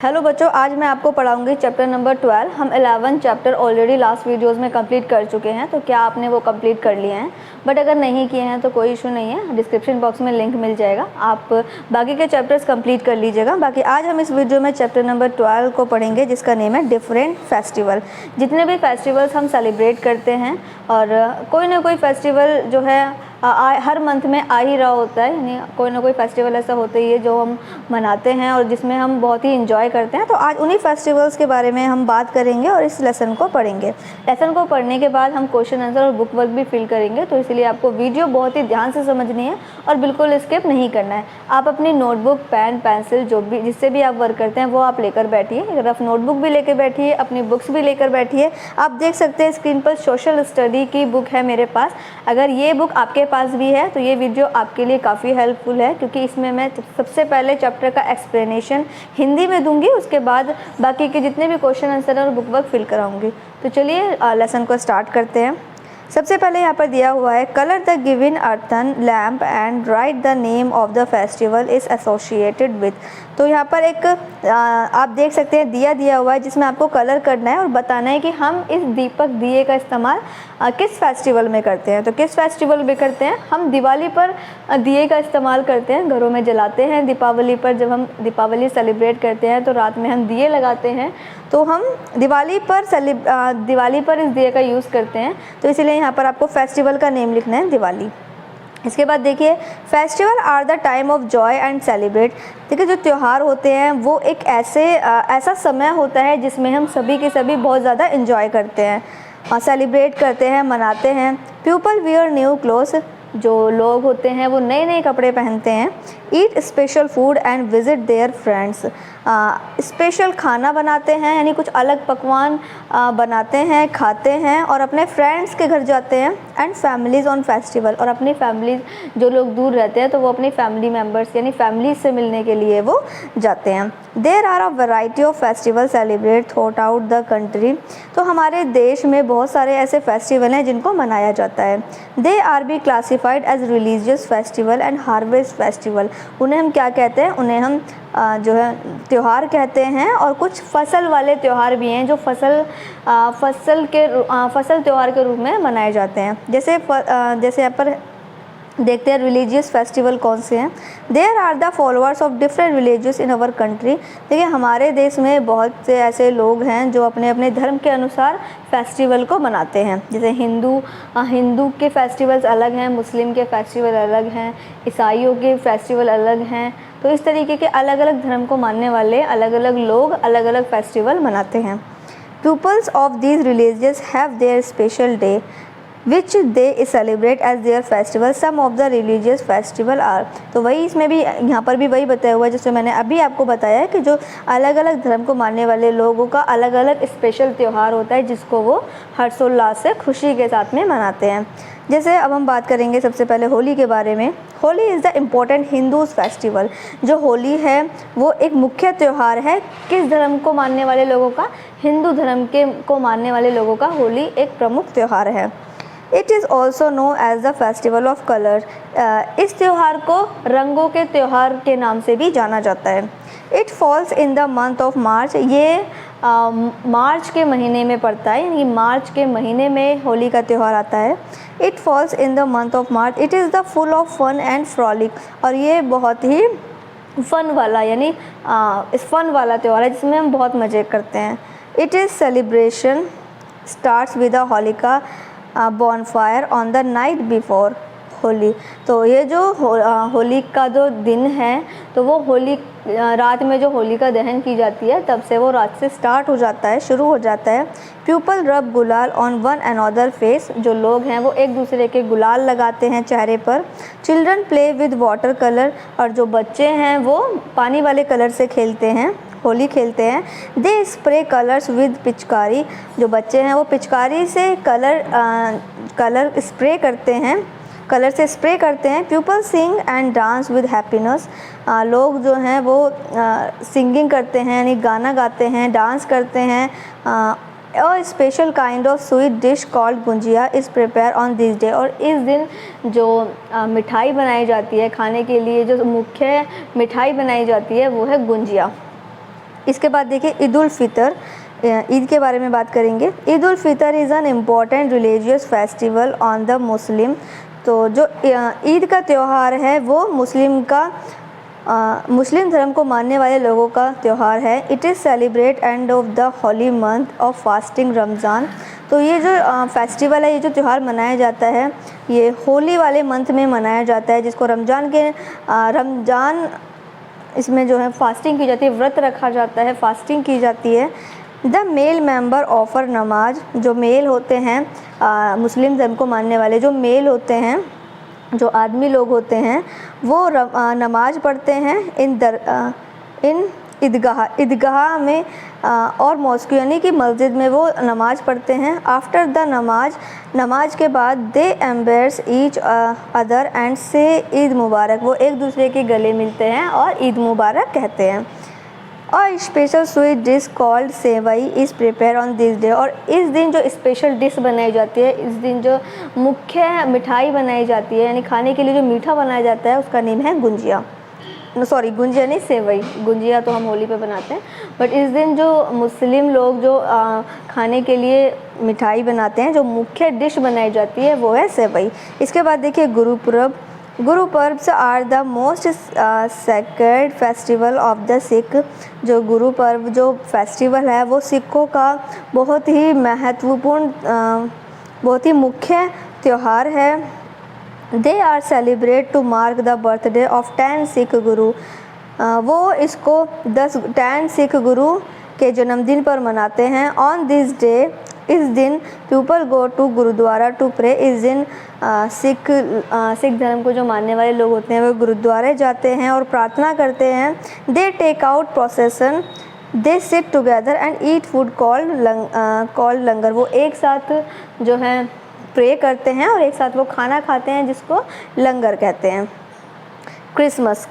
Hello बच्चों, आज मैं आपको पढ़ाऊंगी चैप्टर नंबर 12। हम 11 चैप्टर ऑलरेडी लास्ट वीडियोस में कंप्लीट कर चुके हैं, तो क्या आपने वो कंप्लीट कर लिए हैं? बट अगर नहीं किए हैं तो कोई इशू नहीं है, डिस्क्रिप्शन बॉक्स में लिंक मिल जाएगा, आप बाकी के चैप्टर्स कंप्लीट कर लीजिएगा। बाकी आज हम इस वीडियो में चैप्टर नंबर 12 को पढ़ेंगे, जिसका नेम है डिफरेंट फेस्टिवल। जितने भी फेस्टिवल्स हम सेलिब्रेट करते हैं, और कोई ना कोई फेस्टिवल जो है हर मंथ में आ ही रहा होता है, यानी कोई ना कोई फेस्टिवल ऐसा होता ही है जो हम मनाते हैं और जिसमें हम बहुत ही इंजॉय करते हैं। तो आज उन्हीं फेस्टिवल्स के बारे में हम बात करेंगे और इस लेसन को पढ़ेंगे। लेसन को पढ़ने के बाद हम क्वेश्चन आंसर और बुक वर्क भी फिल करेंगे, तो इसलिए आपको वीडियो बहुत ही ध्यान से समझनी है और बिल्कुल स्किप नहीं करना है। आप अपनी नोटबुक, पेन, पेंसिल जो भी जिससे भी आप वर्क करते हैं वो आप लेकर बैठिए। रफ नोटबुक भी लेकर बैठिए, अपनी बुक्स भी लेकर बैठिए। आप देख सकते हैं स्क्रीन पर सोशल स्टडी की बुक है मेरे पास। अगर ये बुक आपके पास भी है तो ये वीडियो आपके लिए काफ़ी हेल्पफुल है, क्योंकि इसमें मैं सबसे पहले चैप्टर का एक्सप्लेनेशन हिंदी में दूंगी, उसके बाद बाकी के जितने भी क्वेश्चन आंसर और बुक वर्क फिल कराऊंगी। तो चलिए लेसन को स्टार्ट करते हैं। सबसे पहले यहाँ पर दिया हुआ है, colour the given earthen lamp and right the name of the festival is associated with. तो यहाँ पर एक आप देख सकते हैं दिया हुआ है, जिसमें आपको कलर करना है और बताना है कि हम इस दीपक दिए का इस्तेमाल किस फेस्टिवल में करते हैं। तो किस फेस्टिवल में करते हैं? हम दिवाली पर दिए का इस्तेमाल करते हैं, घरों में जलाते हैं। दीपावली पर जब हम दीपावली सेलिब्रेट करते हैं तो रात में हम दिए लगाते हैं, तो हम दिवाली पर इस दिए का यूज़ करते हैं। तो इसीलिए यहाँ पर आपको फेस्टिवल का नेम लिखना है दिवाली। इसके बाद देखिए, festival are the time of joy and celebrate. देखिए, जो त्यौहार होते हैं वो एक ऐसा समय होता है जिसमें हम सभी के सभी बहुत ज़्यादा इन्जॉय करते हैं, सेलिब्रेट करते हैं, मनाते हैं। पीपल वियर न्यू क्लोथ्स, जो लोग होते हैं वो नए नए कपड़े पहनते हैं। Eat special food and visit their friends, special खाना बनाते हैं, यानी कुछ अलग पकवान बनाते हैं, खाते हैं और अपने फ्रेंड्स के घर जाते हैं। एंड फैमिलीज़ ऑन फेस्टिवल, और अपनी फैमिलीज़, जो लोग दूर रहते हैं तो वो अपनी फैमिली मेम्बर्स यानी फैमिली से मिलने के लिए वो जाते हैं। There are a variety of festival celebrate throughout the country. तो हमारे देश में बहुत सारे ऐसे फेस्टिवल हैं जिनको मनाया जाता है। They are be classified as religious festival and harvest festival. उन्हें हम क्या कहते हैं? उन्हें हम जो है त्यौहार कहते हैं। और कुछ फसल वाले त्यौहार भी हैं जो फसल त्यौहार के रूप में मनाए जाते हैं। जैसे यहाँ पर देखते हैं रिलीजियस फेस्टिवल कौन से हैं। There are the followers of different religious in our country. देखिए, हमारे देश में बहुत से ऐसे लोग हैं जो अपने अपने धर्म के अनुसार फेस्टिवल को मनाते हैं। जैसे हिंदू के फेस्टिवल्स अलग हैं, मुस्लिम के फेस्टिवल अलग हैं, ईसाइयों के फेस्टिवल अलग हैं। तो इस तरीके के अलग अलग धर्म को मानने वाले अलग अलग लोग अलग अलग फेस्टिवल मनाते हैं। Peoples of these religious have their special day which they celebrate as their festival. Some of the religious festival are. तो वही इसमें भी, यहाँ पर भी वही बताया हुआ है जैसे मैंने अभी आपको बताया है कि जो अलग अलग धर्म को मानने वाले लोगों का अलग अलग स्पेशल त्यौहार होता है, जिसको वो हर्षोल्लास से खुशी के साथ में मनाते हैं। जैसे अब हम बात करेंगे सबसे पहले होली के बारे में। Holi is the important Hindus festival. जो होली है वो एक मुख्य त्यौहार है किस धर्म को मानने वाले लोगों का? हिंदू धर्म को मानने वाले लोगों का होली एक प्रमुख त्यौहार है। It is also know as the festival of colour. इस त्यौहार को रंगों के त्यौहार के नाम से भी जाना जाता है। It falls in the month of मार्च। ये मार्च के महीने में पड़ता है, यानी मार्च के महीने में होली का त्यौहार आता है। It falls in the month of March. It is the full of fun and frolic. और ये बहुत ही फन वाला, यानी इस फन वाला त्यौहार है जिसमें हम बहुत मज़े करते हैं। It is celebration starts with a Holika bonfire on the night before Holi. तो ये जो होली का जो दिन है, तो वो होली रात में जो होलिका दहन की जाती है तब से वो रात से स्टार्ट हो जाता है, शुरू हो जाता है। पीपल रब गुलाल ऑन वन अनदर फेस। जो लोग हैं वो एक दूसरे के गुलाल लगाते हैं चेहरे पर। Children play with water colour. और जो बच्चे हैं वो पानी वाले कलर से खेलते हैं, होली खेलते हैं। दे स्प्रे कलर्स विद पिचकारी। जो बच्चे हैं वो पिचकारी से कलर स्प्रे करते हैं, कलर से स्प्रे करते हैं। People sing and dance with happiness. लोग जो हैं वो सिंगिंग करते हैं, यानी गाना गाते हैं, डांस करते हैं। और special kind of sweet dish called gujiya is prepare on this day. और इस दिन जो मिठाई बनाई जाती है खाने के लिए, जो मुख्य मिठाई बनाई जाती है वो है गुंजिया। इसके बाद देखिए ईद उल फितर, ईद के बारे में बात करेंगे। Eid ul Fitr is an important religious festival on the Muslim. तो जो ईद का त्यौहार है वो मुस्लिम धर्म को मानने वाले लोगों का त्यौहार है। It is celebrate end of the Holi month of fasting Ramzan. तो ये जो फेस्टिवल है, ये जो त्यौहार मनाया जाता है, ये होली वाले मंथ में मनाया जाता है, जिसको रमज़ान इसमें जो है फास्टिंग की जाती है, व्रत रखा जाता है, फास्टिंग की जाती है। द मेल मेंबर ऑफर नमाज, जो मेल होते हैं मुस्लिम धर्म को मानने वाले जो मेल होते हैं, जो आदमी लोग होते हैं, वो नमाज पढ़ते हैं इन ईदगाह में और मॉस्क यानी कि मस्जिद में वो नमाज पढ़ते हैं। आफ्टर द नमाज के बाद they embrace each other and से ईद मुबारक, वो एक दूसरे के गले मिलते हैं और ईद मुबारक कहते हैं। और special sweet dish called sevai is prepare on this day, और इस दिन जो स्पेशल डिश बनाई जाती है, इस दिन जो मुख्य मिठाई बनाई जाती है, यानी खाने के लिए जो मीठा बनाया जाता है, उसका नेम है गुंजिया। गुंजिया नहीं, सेवई। गुंजिया तो हम होली पे बनाते हैं, बट इस दिन जो मुस्लिम लोग जो खाने के लिए मिठाई बनाते हैं, जो मुख्य डिश बनाई जाती है, वो है सेवई। इसके बाद देखिए Guru Purabs are the most sacred festival of the Sikh. जो गुरु पर्व जो फेस्टिवल है, वो सिखों का बहुत ही महत्वपूर्ण, बहुत ही मुख्य त्यौहार है। They are celebrate to mark the birthday of 10 Sikh guru. वो इसको 10 सिख गुरु के जन्मदिन पर मनाते हैं। ऑन दिस डे, इस दिन people go to gurudwara to pray. इस दिन सिख धर्म को जो मानने वाले लोग होते हैं, वो गुरुद्वारे जाते हैं और प्रार्थना करते हैं। They take out procession, they sit together and eat food called langar. वो एक साथ जो है प्रे करते हैं और एक साथ वो खाना खाते हैं, जिसको लंगर कहते हैं। Christmas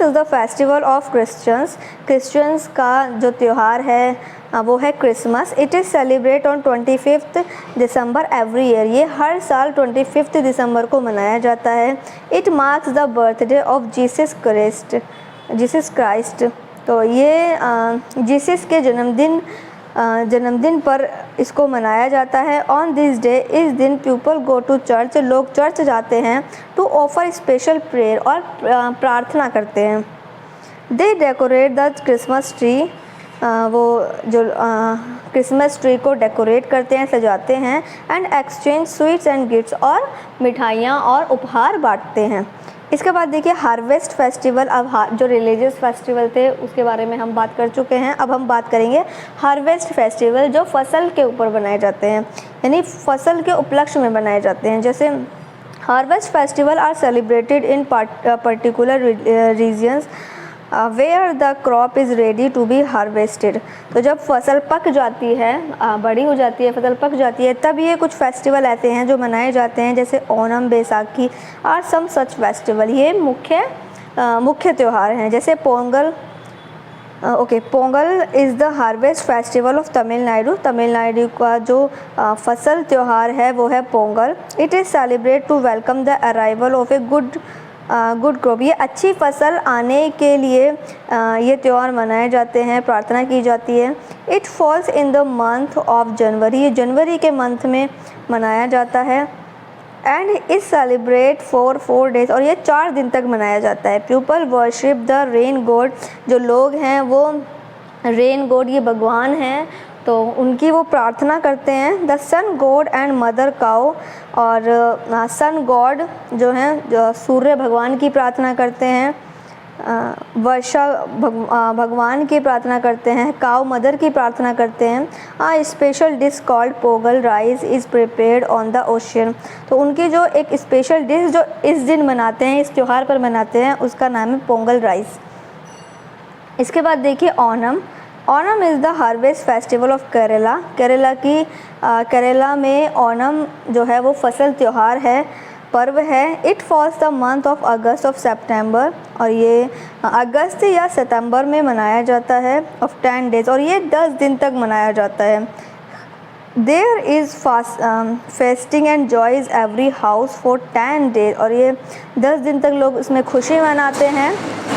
is the festival of Christians का जो त्यौहार है वो है Christmas. It is celebrate on 25 December every year. ये हर साल 25 दिसंबर को मनाया जाता है। It marks the birthday of Jesus Christ. तो ये जीसस के जन्मदिन पर इसको मनाया जाता है। ऑन दिस डे, इस दिन पीपल गो टू चर्च, लोग चर्च जाते हैं, टू ऑफर स्पेशल प्रेयर, और प्रार्थना करते हैं। दे डेकोरेट द क्रिसमस ट्री, वो जो क्रिसमस ट्री को डेकोरेट करते हैं, सजाते हैं। And exchange sweets and gifts, और मिठाइयाँ और उपहार बांटते हैं। इसके बाद देखिए हार्वेस्ट फेस्टिवल। अब जो रिलीजियस फेस्टिवल थे उसके बारे में हम बात कर चुके हैं, अब हम बात करेंगे हार्वेस्ट फेस्टिवल, जो फसल के ऊपर बनाए जाते हैं, यानी फसल के उपलक्ष्य में बनाए जाते हैं। जैसे harvest festival are celebrated in particular regions where the crop is ready to be harvested. तो जब फसल पक जाती है, बड़ी हो जाती है, फसल पक जाती है, तब ये कुछ फेस्टिवल ऐसे हैं जो मनाए जाते हैं, जैसे ओणम, बैसाखी और सम सच फेस्टिवल। ये मुख्य त्यौहार हैं। जैसे Pongal is the harvest festival of Tamil Nadu का जो फसल त्यौहार है वो है Pongal. It is celebrate to welcome the arrival of a good crop. ये अच्छी फसल आने के लिए ये त्यौहार मनाए जाते हैं, प्रार्थना की जाती है। It falls in the month of January, ये जनवरी के मंथ में मनाया जाता है। And is celebrate for 4 days, और ये 4 दिन तक मनाया जाता है। People worship the rain God, जो लोग हैं वो रेन गॉड, ये भगवान हैं, तो उनकी वो प्रार्थना करते हैं। The sun god and mother cow, और सन गॉड जो हैं सूर्य भगवान की प्रार्थना करते हैं, वर्षा भगवान की प्रार्थना करते हैं, काउ मदर की प्रार्थना करते हैं। A special dish called Pongal rice is prepared on the occasion. तो उनकी जो एक स्पेशल डिश जो इस दिन बनाते हैं, इस त्यौहार पर बनाते हैं, उसका नाम है पोंगल राइस। इसके बाद देखिए Onam is the harvest festival of Kerala में ओणम जो है वो फसल त्यौहार है, पर्व है। It false the month of August of September, और ये अगस्त या सितंबर में मनाया जाता है, ऑफ 10 days, और ये 10 दिन तक मनाया जाता है। There is feasting and joys every house for 10 days, और ये 10 दिन तक लोग इसमें खुशी मनाते हैं।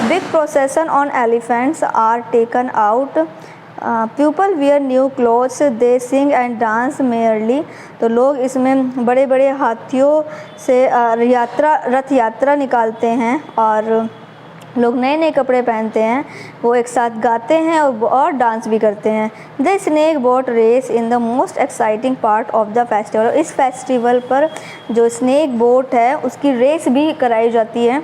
Big procession on elephants are taken out, people wear new clothes, they sing and dance merrily. तो लोग इसमें बड़े बड़े हाथियों से रथ यात्रा निकालते हैं और लोग नए नए कपड़े पहनते हैं, वो एक साथ गाते हैं और डांस भी करते हैं। The snake boat race in the most exciting part of the festival. इस फेस्टिवल पर जो स्नेक बोट है उसकी रेस भी कराई जाती है।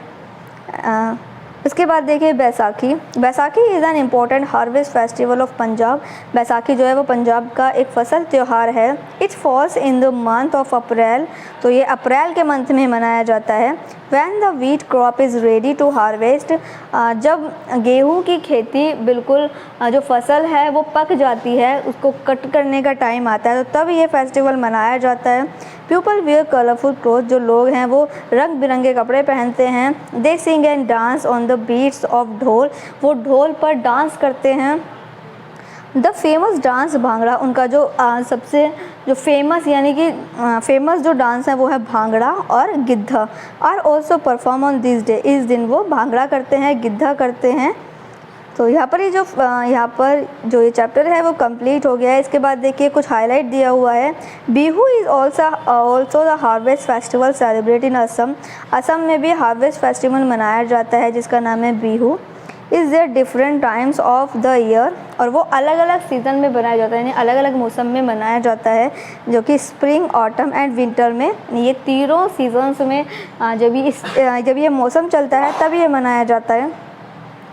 उसके बाद देखिए Baisakhi. Baisakhi is an important harvest festival of Punjab. Baisakhi जो है वो पंजाब का एक फसल त्यौहार है। It falls in the month of April. तो ये अप्रैल के मंथ में मनाया जाता है। When the wheat crop is ready to harvest, जब गेहूं की खेती बिल्कुल जो फसल है वो पक जाती है, उसको कट करने का टाइम आता है, तो तब ये फेस्टिवल मनाया जाता है। People wear colourful cloth. जो लोग हैं वो रंग बिरंगे कपड़े पहनते हैं। They sing and dance on the beats of dhol. वो ढोल पर डांस करते हैं। The famous dance bhangra. उनका जो सबसे जो फेमस यानी कि फेमस जो डांस है वो है भांगड़ा और giddha. Are also perform on this day. इस दिन वो भांगड़ा करते हैं, गिद्धा करते हैं। तो यहाँ पर जो ये चैप्टर है वो कंप्लीट हो गया है। इसके बाद देखिए कुछ हाईलाइट दिया हुआ है। Bihu is also the harvest festival celebrate in Assam. Assam में भी हार्वेस्ट फेस्टिवल मनाया जाता है जिसका नाम है Bihu. Is there different times of the year. और वो अलग अलग सीज़न में बनाया जाता है, यानी अलग अलग मौसम में मनाया जाता है, जो कि स्प्रिंग, ऑटम एंड विंटर में, ये तीनों सीजन्स में जब ये मौसम चलता है तब ये मनाया जाता है।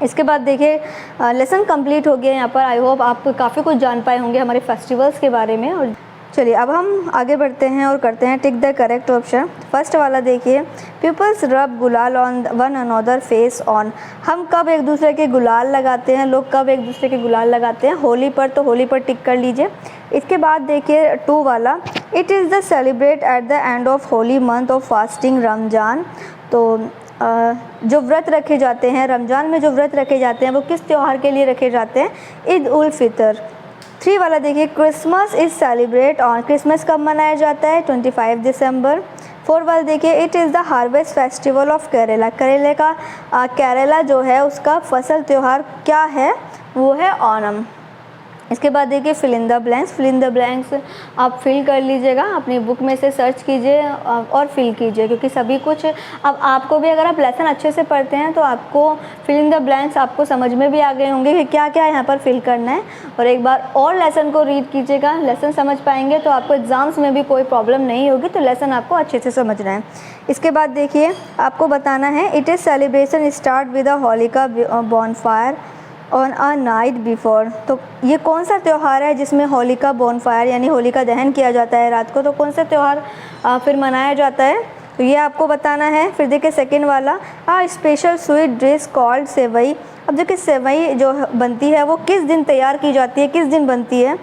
इसके बाद देखिए लेसन कंप्लीट हो गया यहाँ पर। आई होप आप काफ़ी कुछ जान पाए होंगे हमारे फेस्टिवल्स के बारे में। और चलिए अब हम आगे बढ़ते हैं और करते हैं tick the correct option. First वाला देखिए, पीपल्स रब गुलाल on one another face on. हम कब एक दूसरे के गुलाल लगाते हैं, लोग कब एक दूसरे के गुलाल लगाते हैं? होली पर। तो होली पर टिक कर लीजिए। इसके बाद देखिए 2 वाला, it is the celebrate at the end of Holi month of fasting Ramzan. तो जो व्रत रखे जाते हैं रमज़ान में, जो व्रत रखे जाते हैं वो किस त्यौहार के लिए रखे जाते हैं? ईद उल फितर। 3 वाला देखिए, Christmas is celebrate on. Christmas कब मनाया जाता है? 25 दिसंबर। 4 वाला देखिए, it is the harvest festival of Kerala. Kerala जो है उसका फसल त्यौहार क्या है? वो है ओणम। इसके बाद देखिए fill in the blanks. Fill in the blanks आप फिल कर लीजिएगा, अपनी बुक में से सर्च कीजिए और फिल कीजिए, क्योंकि सभी कुछ अब आपको भी, अगर आप लेसन अच्छे से पढ़ते हैं तो आपको फिल इन द ब्लैंक्स आपको समझ में भी आ गए होंगे कि क्या क्या यहाँ पर फिल करना है। और एक बार और लेसन को रीड कीजिएगा, लेसन समझ पाएंगे तो आपको एग्ज़ाम्स में भी कोई प्रॉब्लम नहीं होगी। तो लेसन आपको अच्छे से समझना है। इसके बाद देखिए आपको बताना है, it is celebration start with a Holika bonfire on a night before. तो ये कौन सा त्यौहार है जिसमें होलिका बॉनफायर यानी होलिका दहन किया जाता है रात को? तो कौन सा त्यौहार फिर मनाया जाता है? तो ये आपको बताना है। फिर देखिए सेकंड वाला, स्पेशल स्वीट डिश कॉल्ड सेवई। अब देखिए सेवई जो बनती है वो किस दिन तैयार की जाती है, किस दिन बनती है,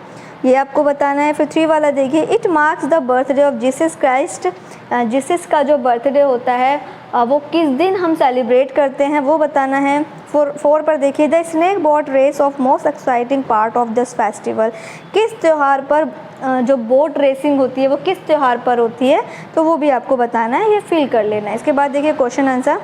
ये आपको बताना है। फिर 3 वाला देखिए, it marks the birthday of Jesus Christ. Jesus का जो बर्थडे होता है वो किस दिन हम सेलिब्रेट करते हैं, वो बताना है। 4 पर देखिए, the snake boat race of most exciting part of this festival. किस त्यौहार पर जो बोट रेसिंग होती है वो किस त्यौहार पर होती है, तो वो भी आपको बताना है, ये फिल कर लेना है। इसके बाद देखिए क्वेश्चन आंसर।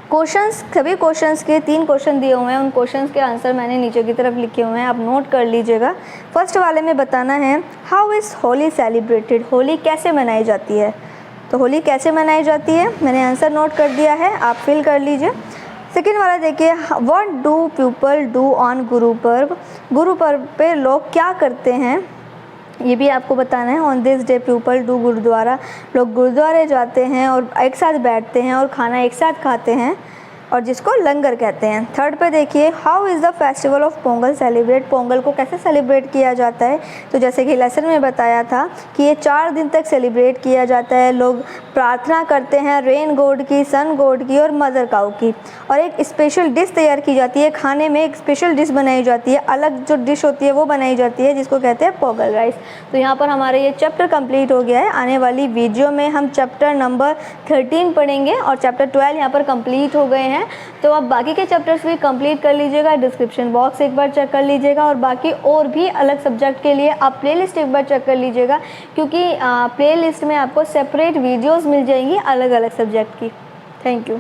क्वेश्चंस, सभी क्वेश्चंस के 3 क्वेश्चन दिए हुए हैं, उन क्वेश्चंस के आंसर मैंने नीचे की तरफ लिखे हुए हैं, आप नोट कर लीजिएगा। फर्स्ट वाले में बताना है, how is Holi celebrated. Holi कैसे मनाई जाती है? तो होली कैसे मनाई जाती है, मैंने आंसर नोट कर दिया है, आप फिल कर लीजिए। सेकेंड वाला देखिए, what do people do on Guru Parv. Guru Parv पे लोग क्या करते हैं, ये भी आपको बताना है। On this day people do gurudwara. लोग गुरुद्वारे जाते हैं और एक साथ बैठते हैं और खाना एक साथ खाते हैं, और जिसको लंगर कहते हैं। थर्ड पे देखिए, how is the festival of Pongal celebrate. Pongal को कैसे सेलिब्रेट किया जाता है? तो जैसे कि लेसन में बताया था कि ये 4 दिन तक सेलिब्रेट किया जाता है। लोग प्रार्थना करते हैं रेन गॉड की, सन गॉड की और मदर काऊ की, और एक स्पेशल डिश तैयार की जाती है। खाने में एक स्पेशल डिश बनाई जाती है, अलग जो डिश होती है वो बनाई जाती है, जिसको कहते हैं पोंगल राइस। तो यहाँ पर हमारे ये चैप्टर कंप्लीट हो गया है। आने वाली वीडियो में हम चैप्टर नंबर 13 पढ़ेंगे और चैप्टर 12 यहाँ पर कंप्लीट हो गए हैं। तो आप बाकी के चैप्टर्स भी कंप्लीट कर लीजिएगा, डिस्क्रिप्शन बॉक्स एक बार चेक कर लीजिएगा, और बाकी और भी अलग सब्जेक्ट के लिए आप प्लेलिस्ट एक बार चेक कर लीजिएगा, क्योंकि प्लेलिस्ट में आपको सेपरेट वीडियोस मिल जाएंगी अलग अलग सब्जेक्ट की। Thank you.